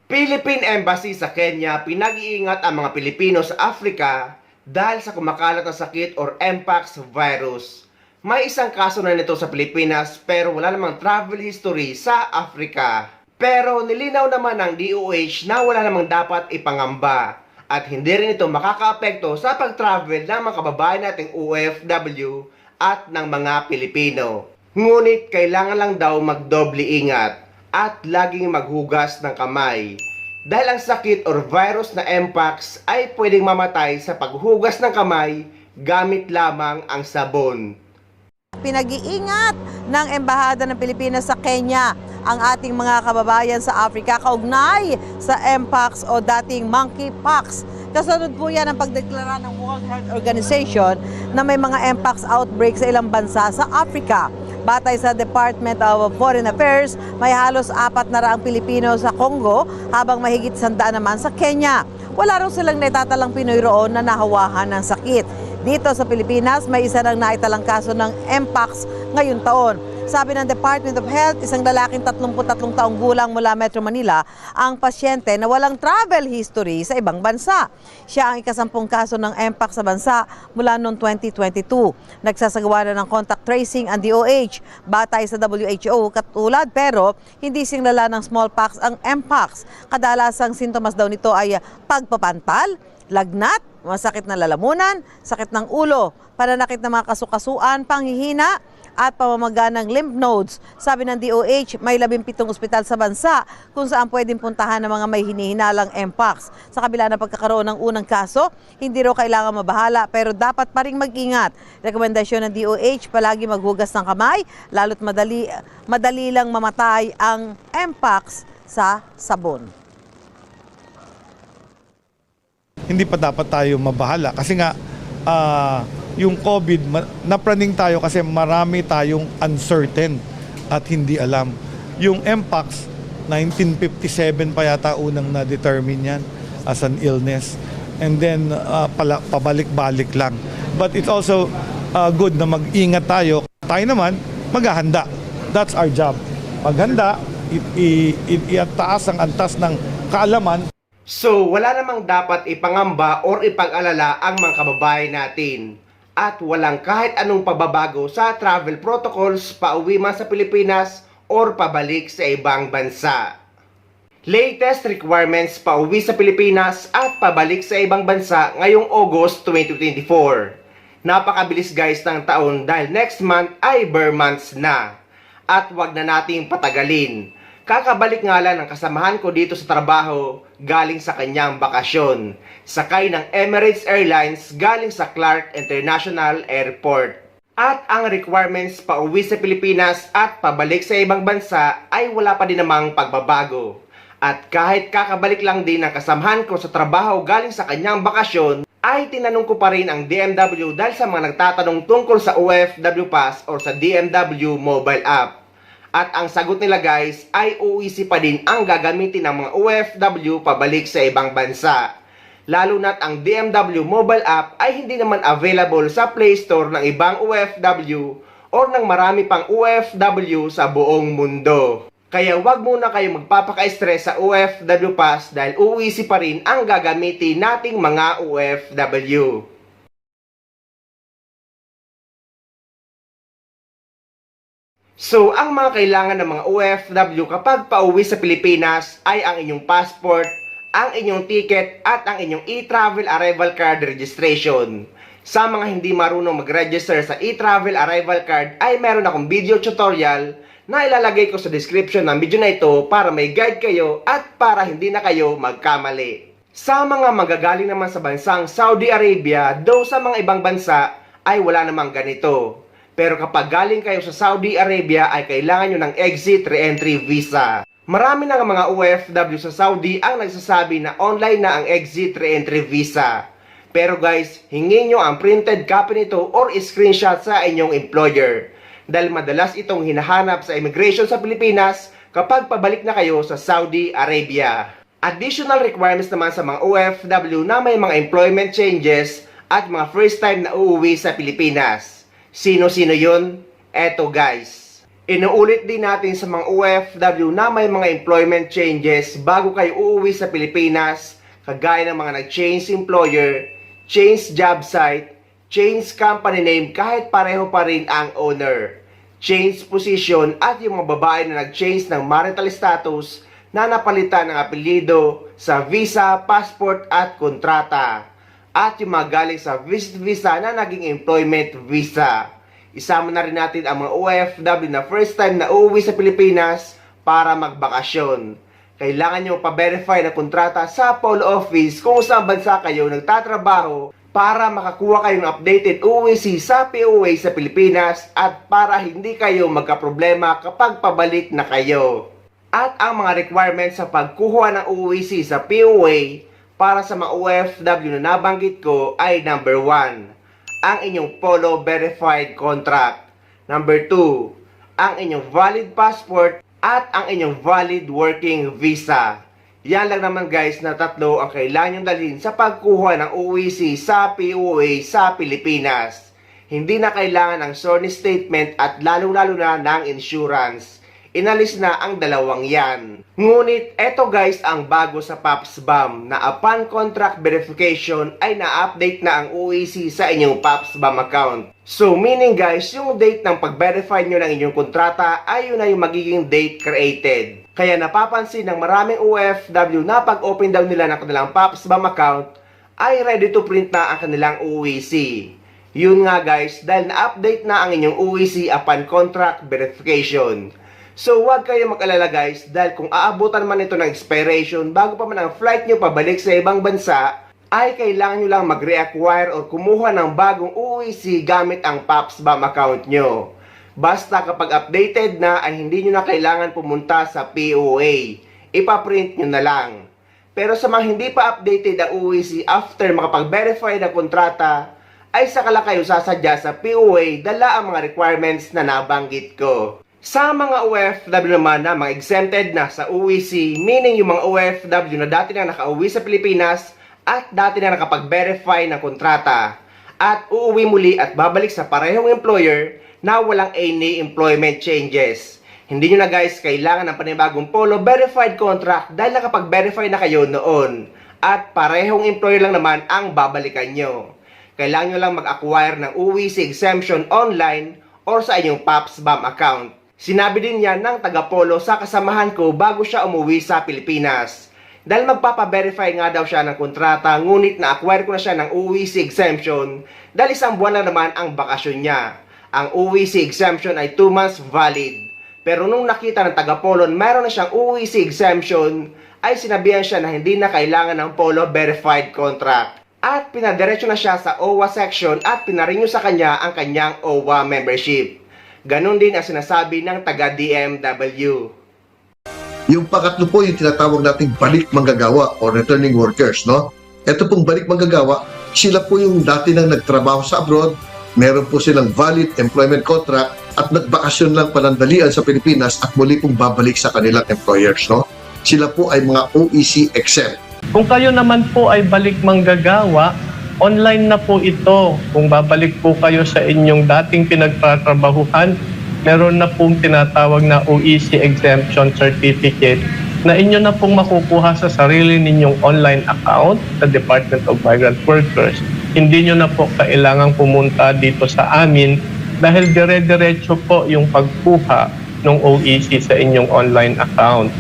Philippine Embassy sa Kenya pinag-iingat ang mga Pilipino sa Africa dahil sa kumakalat na sakit or Mpox virus. May isang kaso na nito sa Pilipinas pero wala namang travel history sa Africa. Pero nilinaw naman ng DOH na wala namang dapat ipangamba at hindi rin ito makakaapekto sa pag-travel ng mga kababayan nating OFW at ng mga Pilipino. Ngunit kailangan lang daw magdoble ingat at laging maghugas ng kamay. Dahil ang sakit or virus na Mpox ay pwedeng mamatay sa paghugas ng kamay gamit lamang ang sabon. Pinag-iingat ng Embahada ng Pilipinas sa Kenya ang ating mga kababayan sa Africa kaugnay sa Mpox o dating monkeypox. Kasunod po yan ang pagdeklara ng World Health Organization na may mga Mpox outbreak sa ilang bansa sa Africa. Batay sa Department of Foreign Affairs, may halos 400 Pilipino sa Congo habang mahigit 100 naman sa Kenya. Wala rin silang naitatalang Pinoy roon na nahawahan ng sakit. Dito sa Pilipinas, may isa nang naitalang kaso ng Mpox ngayong taon. Sabi ng Department of Health, isang lalaking 33 taong gulang mula Metro Manila ang pasyente na walang travel history sa ibang bansa. Siya ang ika-10 kaso ng Mpox sa bansa mula noong 2022. Nagsasagawa na ng contact tracing ang DOH batay sa WHO katulad pero hindi singlala ng smallpox ang Mpox. Kadalasang sintomas daw nito ay pagpapantal, lagnat, masakit na lalamunan, sakit ng ulo, pananakit ng mga kasukasuan, panghihina, at pamamaga ng lymph nodes. Sabi ng DOH, may 17 ospital sa bansa kung saan pwedeng puntahan ng mga may hinihinalang Mpox. Sa kabila ng pagkakaroon ng unang kaso, hindi raw kailangan mabahala pero dapat pa rin mag-ingat. Rekomendasyon ng DOH, palagi maghugas ng kamay, lalo't madali lang mamatay ang Mpox sa sabon. Hindi pa dapat tayo mabahala kasi nga yung COVID, napraning tayo kasi marami tayong uncertain at hindi alam. Yung Mpox, 1957 pa yata unang na-determine yan as an illness. And then, pabalik-balik lang. But it's also good na mag-ingat tayo. Tayo naman, maghahanda. That's our job. Maghanda, itaas ang antas ng kaalaman. So, wala namang dapat ipangamba or ipag-alala ang mga kababayan natin. At walang kahit anong pababago sa travel protocols pauwi man sa Pilipinas or pabalik sa ibang bansa. Latest requirements pauwi sa Pilipinas at pabalik sa ibang bansa ngayong August 2024. Napakabilis guys ng taon dahil next month ay bare months na. At wag na nating patagalin. Kakabalik nga lang ng kasamahan ko dito sa trabaho galing sa kanyang bakasyon. Sakay ng Emirates Airlines galing sa Clark International Airport. At ang requirements pauwi sa Pilipinas at pabalik sa ibang bansa ay wala pa din namang pagbabago. At kahit kakabalik lang din ng kasamahan ko sa trabaho galing sa kanyang bakasyon, ay tinanong ko pa rin ang DMW dahil sa mga nagtatanong tungkol sa OFW Pass or sa DMW mobile app. At ang sagot nila guys ay OEC pa din ang gagamitin ng mga OFW pabalik sa ibang bansa. Lalo na't ang DMW mobile app ay hindi naman available sa Play Store ng ibang OFW or ng marami pang OFW sa buong mundo. Kaya wag muna kayo magpapaka-stress sa OFW Pass dahil OEC pa rin ang gagamitin nating mga OFW. So, ang mga kailangan ng mga OFW kapag pauwi sa Pilipinas ay ang inyong passport, ang inyong ticket at ang inyong e-travel arrival card registration. Sa mga hindi marunong mag-register sa e-travel arrival card ay meron akong video tutorial na ilalagay ko sa description ng video na ito para may guide kayo at para hindi na kayo magkamali. Sa mga magagaling naman sa bansang Saudi Arabia, though sa mga ibang bansa ay wala namang ganito. Pero kapag galing kayo sa Saudi Arabia ay kailangan nyo ng exit re-entry visa. Marami na mga OFW sa Saudi ang nagsasabi na online na ang exit re-entry visa. Pero guys, hingin nyo ang printed copy nito or screenshot sa inyong employer. Dahil madalas itong hinahanap sa immigration sa Pilipinas kapag pabalik na kayo sa Saudi Arabia. Additional requirements naman sa mga OFW na may mga employment changes at mga first time na uuwi sa Pilipinas. Sino-sino yun? Eto guys. Inuulit din natin sa mga OFW na may mga employment changes bago kayo uuwi sa Pilipinas, kagaya ng mga nag-change employer, change job site, change company name kahit pareho pa rin ang owner, change position at yung mga babae na nag-change ng marital status na napalitan ng apelyido sa visa, passport at kontrata, at yung mga galing sa visit visa na naging employment visa. Isama na rin natin ang mga OFW na first time na uuwi sa Pilipinas para magbakasyon. Kailangan nyo pa-verify na kontrata sa Polo Office kung saan bansa kayo nagtatrabaho para makakuha kayo ng updated OEC sa POA sa Pilipinas at para hindi kayo magkaproblema kapag pabalik na kayo. At ang mga requirements sa pagkuha ng OEC sa POA para sa mga OFW na nabanggit ko ay number 1. Ang inyong Polo Verified Contract. Number 2, ang inyong valid passport at ang inyong valid working visa. Yan lang naman guys na tatlo ang kailangan nyo dalhin sa pagkuha ng OEC sa POA sa Pilipinas. Hindi na kailangan ng SORNI statement at lalong-lalo na ng insurance. Inalis na ang dalawang yan. Ngunit eto guys ang bago sa PAPSBAM na upon contract verification ay na-update na ang OEC sa inyong PAPSBAM account. So meaning guys, yung date ng pag-verify nyo ng inyong kontrata ay yun na yung magiging date created. Kaya napapansin ng maraming OFW na pag-open daw nila ng kanilang PAPSBAM account ay ready to print na ang kanilang OEC. Yun nga guys, dahil na-update na ang inyong OEC upon contract verification. So huwag kayo mag-alala guys, dahil kung aabutan man ito ng expiration bago pa man ang flight nyo pabalik sa ibang bansa, ay kailangan nyo lang mag-reacquire o kumuha ng bagong OEC gamit ang PAPSBAM account nyo. Basta kapag updated na ay hindi nyo na kailangan pumunta sa POA. Ipaprint nyo na lang. Pero sa mga hindi pa updated ang OEC after makapag-verify ng kontrata, ay saka lang kayo sasadya sa POA dala ang mga requirements na nabanggit ko. Sa mga OFW naman na mga exempted na sa OEC, meaning yung mga OFW na dati na nakauwi sa Pilipinas at dati na nakapag-verify ng kontrata at uuwi muli at babalik sa parehong employer na walang any employment changes. Hindi nyo na guys kailangan ng panibagong Polo Verified Contract dahil nakapag-verify na kayo noon at parehong employer lang naman ang babalikan nyo. Kailangan nyo lang mag-acquire ng OEC exemption online or sa inyong PAPSBAM account. Sinabi din yan ng taga-Polo sa kasamahan ko bago siya umuwi sa Pilipinas. Dahil magpapa-verify nga daw siya ng kontrata, ngunit na-acquire ko na siya ng OEC exemption dahil isang buwan lang naman ang bakasyon niya. Ang OEC exemption ay 2 months valid. Pero nung nakita ng taga-Polo meron na siyang OEC exemption, ay sinabihan siya na hindi na kailangan ng Polo Verified Contract. At pinadiretso na siya sa OWA section at pinarenew sa kanya ang kanyang OWA membership. Ganon din ang sinasabi ng taga-DMW. Yung pangatlo po yung tinatawag nating balik manggagawa or returning workers, no? Ito pong balik manggagawa, sila po yung dati nang nagtrabaho sa abroad, meron po silang valid employment contract at nagbakasyon lang panandalian sa Pilipinas at muli pong babalik sa kanilang employers, no? Sila po ay mga OEC exempt. Kung kayo naman po ay balik manggagawa, online na po ito. Kung babalik po kayo sa inyong dating pinagtatrabahuhan, meron na pong tinatawag na OEC Exemption Certificate na inyo na pong makukuha sa sarili ninyong online account sa Department of Migrant Workers. Hindi nyo na po kailangang pumunta dito sa amin dahil dire-diretso po yung pagkuha ng OEC sa inyong online account.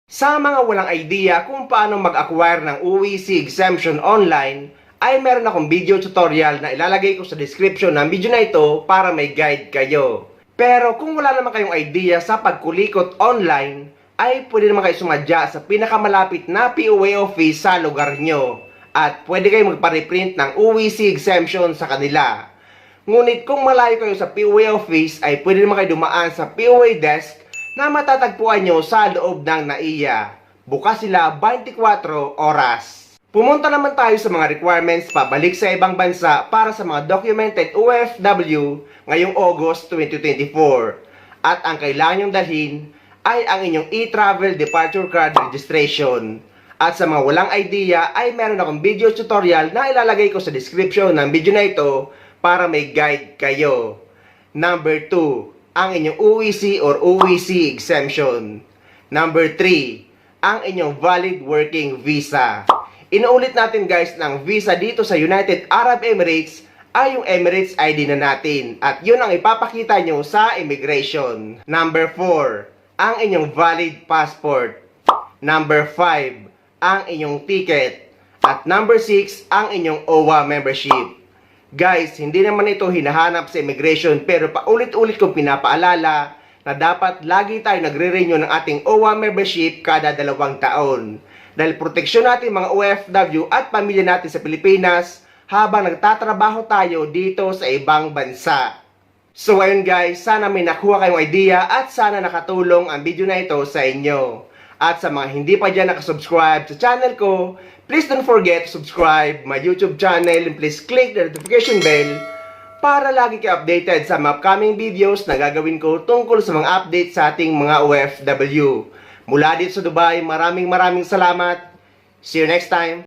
Sa mga walang idea kung paano mag-acquire ng OEC exemption online, ay meron akong video tutorial na ilalagay ko sa description ng video na ito para may guide kayo. Pero kung wala naman kayong idea sa pagkulikot online, ay pwede naman kayo sumadya sa pinakamalapit na POA office sa lugar nyo. At pwede kayo magpa-reprint ng OEC exemption sa kanila. Ngunit kung malayo kayo sa POA office, ay pwede naman kayo dumaan sa POA desk na matatagpuan nyo sa loob ng NAIA. Bukas sila 24 oras. Pumunta naman tayo sa mga requirements pabalik sa ibang bansa para sa mga documented OFW ngayong August 2024. At ang kailangan nyong dalhin ay ang inyong e-travel departure card registration. At sa mga walang idea ay meron akong video tutorial na ilalagay ko sa description ng video na ito para may guide kayo. Number 2, ang inyong UEC or OEC exemption. Number 3, ang inyong valid working visa. Inuulit natin guys ng visa dito sa United Arab Emirates ay yung Emirates ID na natin at yun ang ipapakita nyo sa immigration. Number 4, ang inyong valid passport. Number 5, ang inyong ticket. At number 6, ang inyong OWA membership. Guys, hindi naman ito hinahanap sa immigration pero paulit-ulit kong pinapaalala na dapat lagi tayo nagre-renew ng ating OWA membership kada 2 taon. Dahil proteksyon natin mga OFW at pamilya natin sa Pilipinas habang nagtatrabaho tayo dito sa ibang bansa. So ayun guys, sana may nakuha kayong idea at sana nakatulong ang video na ito sa inyo. At sa mga hindi pa dyan nakasubscribe sa channel ko, please don't forget to subscribe my YouTube channel and please click the notification bell para lagi kayo updated sa mga upcoming videos na gagawin ko tungkol sa mga updates sa ating mga OFW. Mula dito sa Dubai, maraming salamat. See you next time.